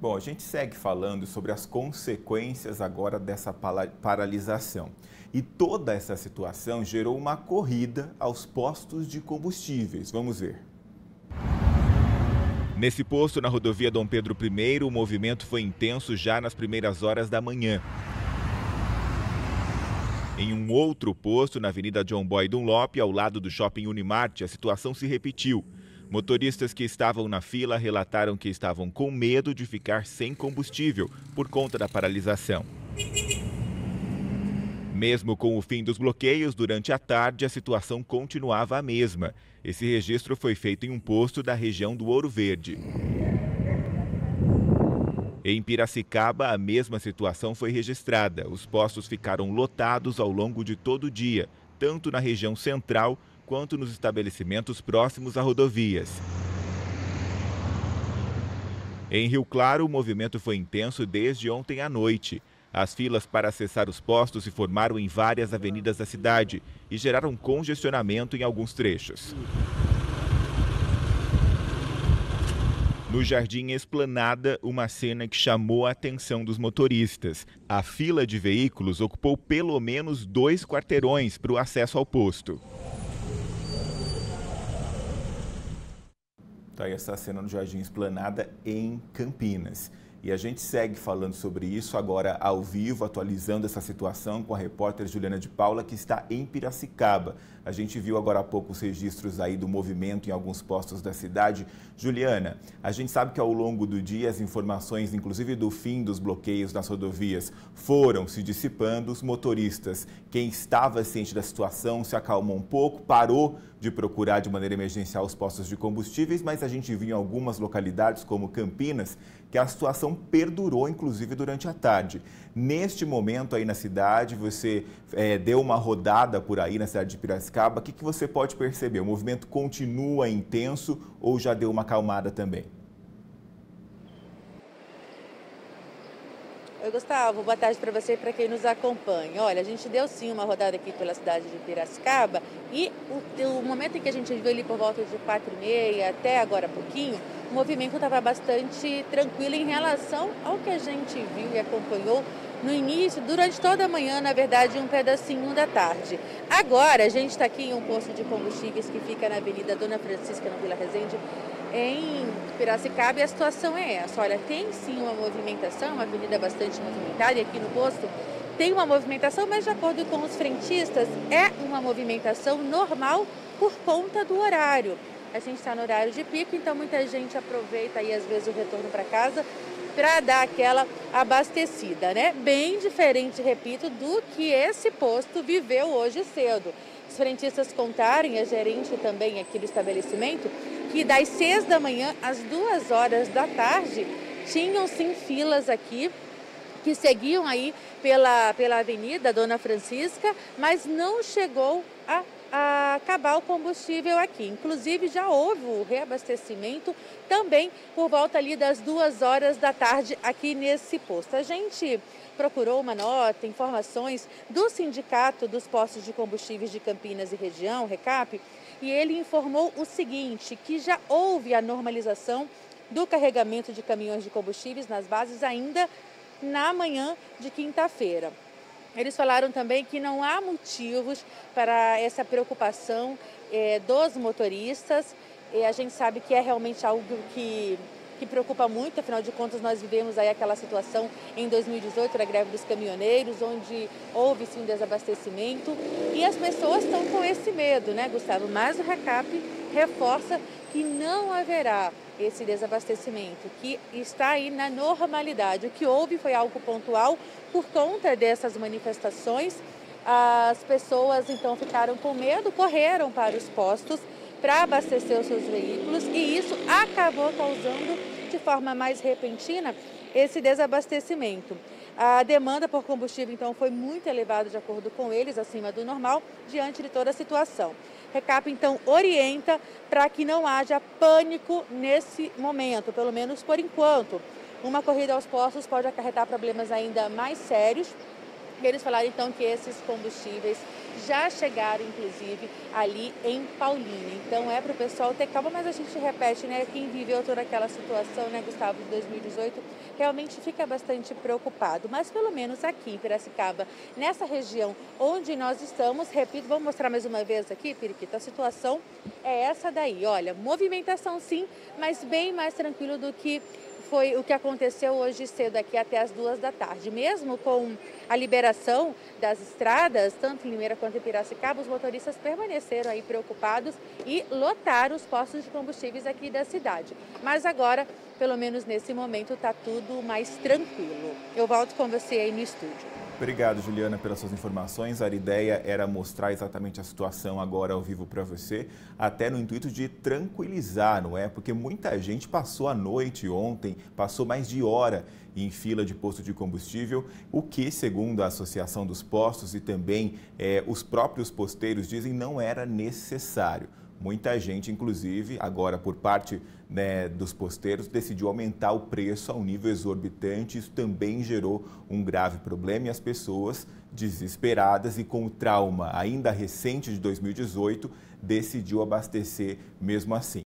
Bom, a gente segue falando sobre as consequências agora dessa paralisação. E toda essa situação gerou uma corrida aos postos de combustíveis. Vamos ver. Nesse posto na rodovia Dom Pedro I, o movimento foi intenso já nas primeiras horas da manhã. Em um outro posto, na Avenida John Boy Dunlop, ao lado do Shopping Unimart, a situação se repetiu. Motoristas que estavam na fila relataram que estavam com medo de ficar sem combustível por conta da paralisação. Mesmo com o fim dos bloqueios, durante a tarde a situação continuava a mesma. Esse registro foi feito em um posto da região do Ouro Verde. Em Piracicaba, a mesma situação foi registrada. Os postos ficaram lotados ao longo de todo o dia, tanto na região central quanto nos estabelecimentos próximos a rodovias. Em Rio Claro, o movimento foi intenso desde ontem à noite. As filas para acessar os postos se formaram em várias avenidas da cidade e geraram congestionamento em alguns trechos. No Jardim Esplanada, uma cena que chamou a atenção dos motoristas. A fila de veículos ocupou pelo menos 2 quarteirões para o acesso ao posto. Tá aí essa cena no Jardim Esplanada em Campinas. E a gente segue falando sobre isso agora ao vivo, atualizando essa situação com a repórter Juliana de Paula, que está em Piracicaba. A gente viu agora há pouco os registros aí do movimento em alguns postos da cidade. Juliana, a gente sabe que ao longo do dia as informações, inclusive do fim dos bloqueios nas rodovias, foram se dissipando. Os motoristas, quem estava ciente da situação, se acalmou um pouco, parou de procurar de maneira emergencial os postos de combustíveis, mas a gente viu em algumas localidades, como Campinas, que a situação perdurou, inclusive, durante a tarde. Neste momento aí na cidade, você deu uma rodada por aí na cidade de Piracicaba. O que você pode perceber? O movimento continua intenso ou já deu uma acalmada também? Oi, Gustavo, boa tarde para você e para quem nos acompanha. Olha, a gente deu sim uma rodada aqui pela cidade de Piracicaba e o momento em que a gente viu ali por volta de 4h30 até agora há pouquinho, o movimento estava bastante tranquilo em relação ao que a gente viu e acompanhou no início, durante toda a manhã, na verdade, um pedacinho da tarde. Agora, a gente está aqui em um posto de combustíveis que fica na Avenida Dona Francisca, no Vila Resende, em Piracicaba, e a situação é essa. Olha, tem sim uma movimentação, uma avenida bastante movimentada, e aqui no posto tem uma movimentação, mas de acordo com os frentistas, é uma movimentação normal por conta do horário. A gente está no horário de pico, então muita gente aproveita aí às vezes o retorno para casa para dar aquela abastecida, né? Bem diferente, repito, do que esse posto viveu hoje cedo. Os frentistas contaram, e a gerente também aqui do estabelecimento, que das 6 da manhã às 2 horas da tarde tinham sim filas aqui que seguiam aí pela Avenida Dona Francisca, mas não chegou a acabar o combustível aqui. Inclusive já houve o reabastecimento também por volta ali das 2 horas da tarde aqui nesse posto. A gente procurou uma nota, informações do Sindicato dos Postos de Combustíveis de Campinas e Região, RECAP, e ele informou o seguinte, que já houve a normalização do carregamento de caminhões de combustíveis nas bases ainda na manhã de quinta-feira. Eles falaram também que não há motivos para essa preocupação dos motoristas. A gente sabe que é realmente algo que preocupa muito, afinal de contas nós vivemos aí aquela situação em 2018, a greve dos caminhoneiros, onde houve sim um desabastecimento e as pessoas estão com esse medo, né, Gustavo? Mas o RECAP reforça que não haverá esse desabastecimento, que está aí na normalidade. O que houve foi algo pontual por conta dessas manifestações. As pessoas então ficaram com medo, correram para os postos para abastecer os seus veículos e isso acabou causando de forma mais repentina esse desabastecimento. A demanda por combustível então foi muito elevada de acordo com eles, acima do normal, diante de toda a situação. RECAP então orienta para que não haja pânico nesse momento, pelo menos por enquanto. Uma corrida aos postos pode acarretar problemas ainda mais sérios. Eles falaram então que esses combustíveis já chegaram, inclusive, ali em Paulínia. Então é para o pessoal ter calma, mas a gente repete, né? Quem viveu toda aquela situação, né, Gustavo, de 2018, realmente fica bastante preocupado. Mas pelo menos aqui em Piracicaba, nessa região onde nós estamos, repito, vamos mostrar mais uma vez aqui, Periquito, a situação é essa daí. Olha, movimentação sim, mas bem mais tranquilo do que foi o que aconteceu hoje cedo aqui até as 2 da tarde. Mesmo com a liberação das estradas, tanto em Limeira quanto em Piracicaba, os motoristas permaneceram aí preocupados e lotaram os postos de combustíveis aqui da cidade. Mas agora, pelo menos nesse momento, está tudo mais tranquilo. Eu volto com você aí no estúdio. Obrigado, Juliana, pelas suas informações. A ideia era mostrar exatamente a situação agora ao vivo para você, até no intuito de tranquilizar, não é? Porque muita gente passou a noite ontem, passou mais de hora em fila de posto de combustível, o que, segundo a Associação dos Postos e também os próprios posteiros dizem, não era necessário. Muita gente, inclusive, agora por parte, né, dos posteiros, decidiu aumentar o preço a um nível exorbitante. Isso também gerou um grave problema e as pessoas, desesperadas e com o trauma ainda recente de 2018, decidiu abastecer mesmo assim.